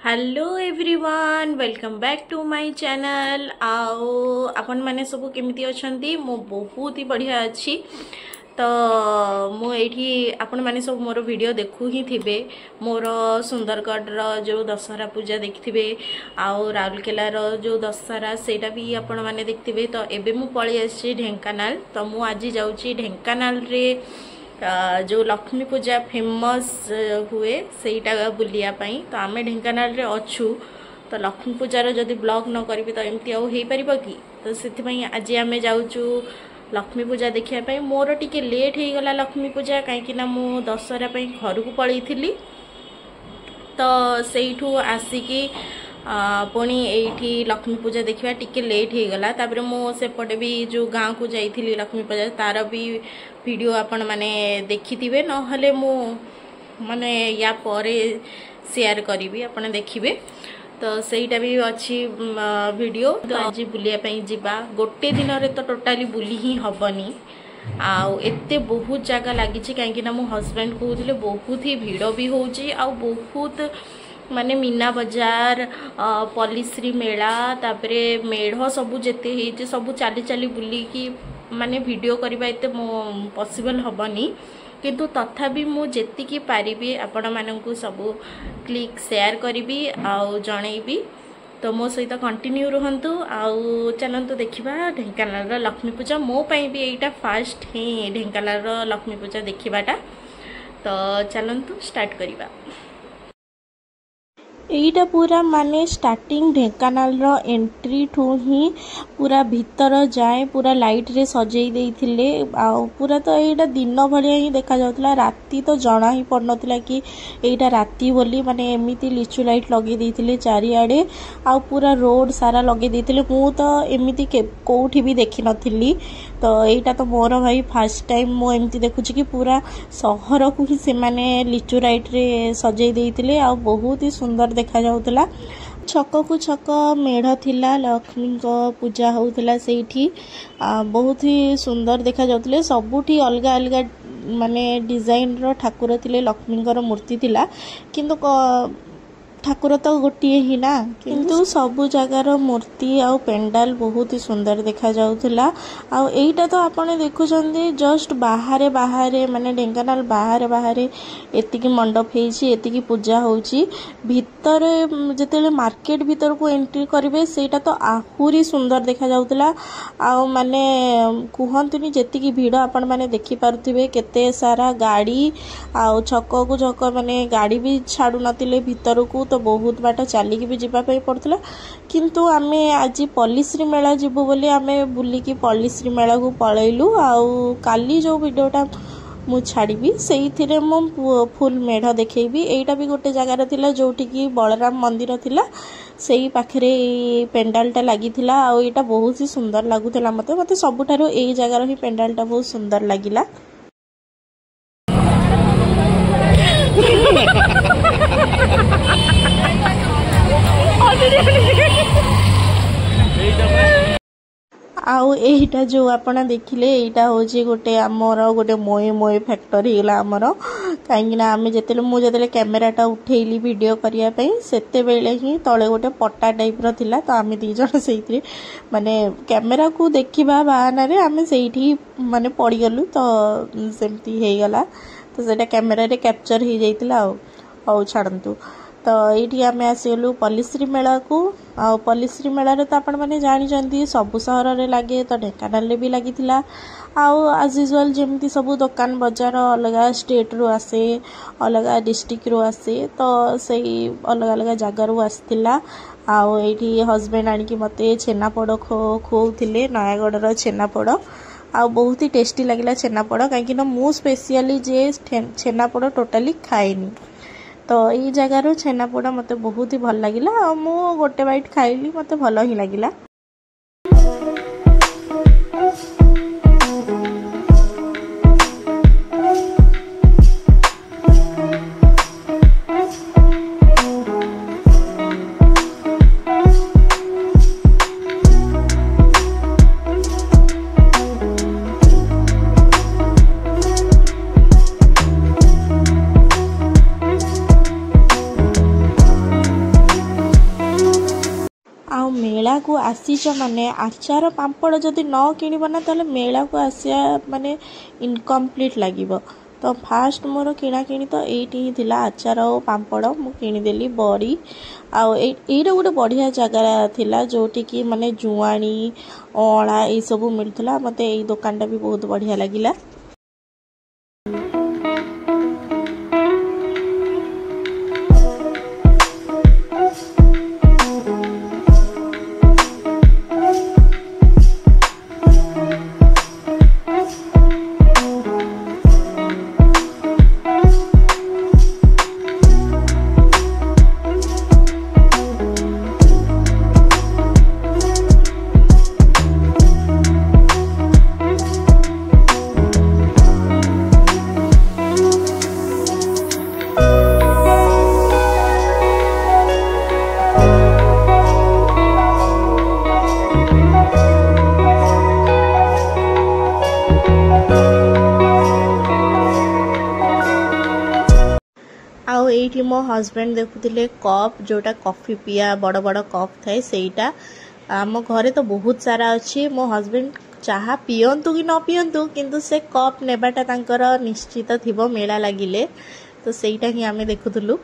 Hello everyone welcome back to my channel आओ अपन माने सब केमिति अछंती मो बहुत ही बढ़िया अच्छी तो मु एठी आपण माने सब मोर वीडियो देखु ही थिबे मोर सुंदरगढ़ रो जो दशहरा पूजा देखिथिबे आउ राउरकेला रो जो दशहरा सेटा भी आपण माने देखिथिबे तो एबे मु पळी आछि ढेंकानाल तो मु आज जाउची ढेंकानाल रे जो लक्ष्मी पूजा फेमस हुए सेटा बुलिया पई तो आमे ढेंकानाल रे अछु तो लक्ष्मी पूजार जदि ब्लॉग न करबी तो एमती आउ हेई परिबो कि तो सेति पई आज आमे जाउचु लक्ष्मी पूजा देखिया पई मोर टिके लेट हे गला लक्ष्मी पूजा काई कि ना मु दशहरा पई घर को पळई थिली तो सेइठू आसिकी पुणी एठी लक्ष्मी पूजा देखिया टिके लेट हे गला तापर मु सेपटे भी जो गांव को जाइथिली लक्ष्मी पूजा तार भी वीडियो आपण माने देखिथिबे न हले मु माने या परे शेयर करिवि आपण देखिबे तो सेटा भी अच्छी वीडियो तो आज बुलिया पई जिबा गोटे दिन रे तो टोटाली बुली ही हबनी आउ एते बहुत जगह लागि छि काहे कि ना मो हस्बैंड कहउथिले बहुत ही भीड़ भी होउची आउ बहुत माने मीना बाजार पॉलिश्री मेला तापरे मेढ़ सबु जेते हे सबु चाली चाली बुली की माने वीडियो करबा एते पॉसिबल हबनी किंतु तथापि मु जेति की पारिबी आपण माननकु सबु क्लिक शेयर करिवि आउ जणैबी तो मो सहित कंटिन्यू रहंतु आउ चलंतु देखिबा ढेंकानाल रो लक्ष्मी पूजा मो पई भी एटा फास्ट हे ढेंकानाल रो लक्ष्मी पूजा देखिबाटा तो चलंतु स्टार्ट करिबा एटा पूरा माने स्टार्टिंग ढेंकानाल रो एंट्री ठू ही पूरा भीतर जाए पूरा लाइट रे सजेई देइथिले आ पूरा तो एटा दिन भलिया ही देखा जाउतला राती तो जणा ही पड़नतला कि एटा राती बोली माने एमिति लिचु लाइट लगे देइथिले चारि आडे आ पूरा रोड सारा लगे देइथिले मु तो एमिति कोठी भी देखि नथिली तो एटा तो मोर भाई फर्स्ट टाइम मो एमिति देखुची कि पूरा शहर को ही से माने लिचु लाइट रे सजेई देइथिले आ बहुत ही सुंदर देखा जाउतला छक को छक मेढ़ थिला लक्ष्मी को पूजा होउतला सेठी बहुत ही सुंदर देखा जाउतले सबुठी अलगा अलगा माने डिजाइन रो ठाकुर थिले लक्ष्मी को मूर्ति थिला किंतु ठाकुर तो गोटे ही ना किंतु सबु जगार मूर्ति आउ पेंडाल बहुत ही सुंदर देखा जाउतला आ एटा तो आपने देखुचंदी जस्ट बाहरे बाहरे माने ढेंकानाल बाहरे बाहरे एतिकी मंडप हेची एतिकी पूजा होची भीतर जेतेले मार्केट भीतर को एंट्री करिवे सेटा तो आहुरी सुंदर देखा जाउतला आ माने कुहंतनी जेतिकी भीड़ आपण माने देखि पारुथिबे केते सारा गाड़ी आ छक को छक माने गाड़ी भी छाडू नतिले भीतर को तो बहुत बाट चलिकी भी जीवा पे पड़ता किंतु आमे आज पॉलिश्री मेला जीवु बोली आमे बुलिकी पॉलिश्री मेला को पळैलु आउ काली जो वीडियोटा मु छाड़बी से मु फुल मेढ़ देखेबी एटा भी गोटे जगार थिला जोठी की बलराम मंदिर थिला सेही पाखरे पेंडालटा लागिथिला आ एटा बहुत ही सुंदर लागुथिला मते सबुठारो एई जगार ही पेंडालटा बहुत सुंदर लागिला आउ एटा जो आपना देखिले एटा होची गोटे हमर गोटे मोए मोए फैक्टरी हिला हमर काईना आमे जेतेले मु जेतेले कैमराटा उठेइली वीडियो करिया पई सेते बेले ही तळे गोटे पट्टा टाइप रो थिला तो आमे दी जण सेइतरे माने कैमरा को देखिबा बहाना रे आमे सेइठी माने पड़ी गलु तो सेमती हे गला तो सेटा कैमरा रे कैप्चर ही जाइतिला आउ छाडंतु तो ये आम आसगलु पॉलिश्री मेला को आ पॉलिश्री मेला रे तो आपण माने जानि जंती सबु शहर रे लागे तो ढेंकानाल रे भी लागिथिला आउ एज यूजुअल जेमती सबु दुकान बाजार अलग स्टेट रो आसे अलग डिस्ट्रिक्ट रो आसे तो सही अलग अलग जगह रो आस्थिला आउ एठी हस्बैंड आनी कि मते छेनापोड़ खोउथिले नयागढ़ रो छेनापोड़ आ बहुत ही टेस्टी लागिला छेनापोड़ काहे ना मु स्पेशली जे छेनापोड़ टोटाली खाएनी तो ये जगार छेनापोड़ मते बहुत ही भल लागिला आ मु गोटे बाइट खाइली मते भल ही लागिला मेला को आसीच माने आचार पांपड़ जदि न किणव ना ताले मेला को आसिया माने इनकम्प्लीट लागिबो। तो फास्ट मोर किणा किणी तो एठी ही थिला आचार और पांपड़ मु किणीदेली बड़ी आईटा गोटे बढ़िया जगह थिला जोटी की माने जुआणी अला ये सब मिलुला। मते एई दुकानटा भी बहुत बढ़िया लागिला। एठी मो हस्बैंड देखुले कप जोटा कॉफी पिया बड़ बड़ कप थाए सेटा आम घरे तो बहुत सारा अच्छी। मो हस्बैंड चाहा पियंतु कि न पियंतु किंतु से कप नेबाटा तांकर निश्चित थिबो मेला लागिले। तो सेटा ही आमे देखुथुलु।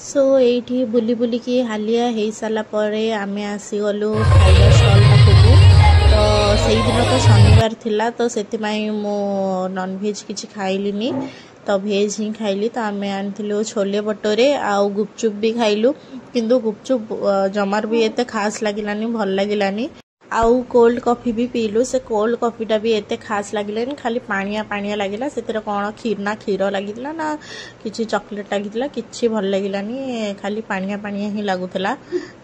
सो एठी बुली बुली की हालिया हो सारा पर आमे आसीगलु खाइबा स्टल पाखकू। तो सेई दिन तो शनिवार थिला तो सेतिमाई मो नॉन वेज किछि खाइलिनी तो भेज ही खाइली। तो आमे आनथिलु छोले भटोरे आ गुपचुप भी खाइलु किंतु गुपचुप जमार भी एते खास लागिलानी भल लागिलानी। आउ कोल्ड कॉफी भी पीलु से कोल्ड कॉफीटा भी एते खास लागिलानी खाली पानिया पानिया लागिला। सेतिर कोन खीर लागिला ना किछि चॉकलेट लागिला किछि भल लागिलानी खाली पानिया पानिया ही लागुतला।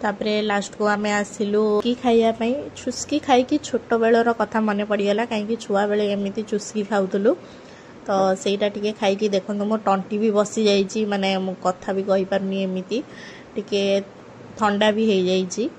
तापरे लास्ट को आमे आसिलु की खाइया पई चुस्की खाई की छोटो बेलर कथा मने पड़ीगला काहे छुआ बेले एमिति चुस्की खाउतलु। तो सेटा टिके खाई की देखो मो टंटी भी बसी जाइछि माने मो कथा भी कहि परनी एमिति टिके ठंडा भी हे जाइछि।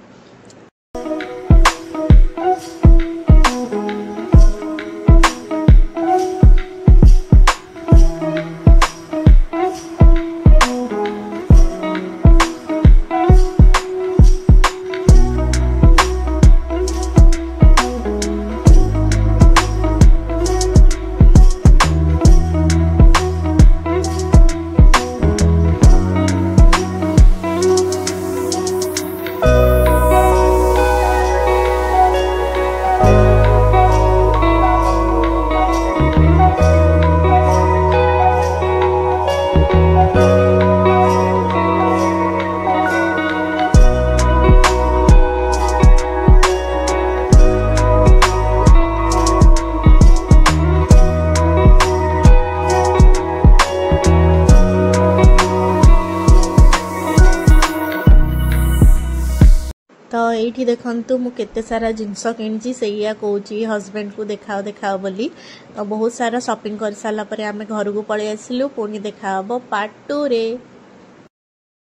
तो ये देखु मु केते सारा जिनस किणी से कौची हस्बैंड को देखाओ देखाओ बोली। तो बहुत सारा शॉपिंग कर सारा आम घर को पलि आसिलु पुणी देखा पार्ट 2 रे।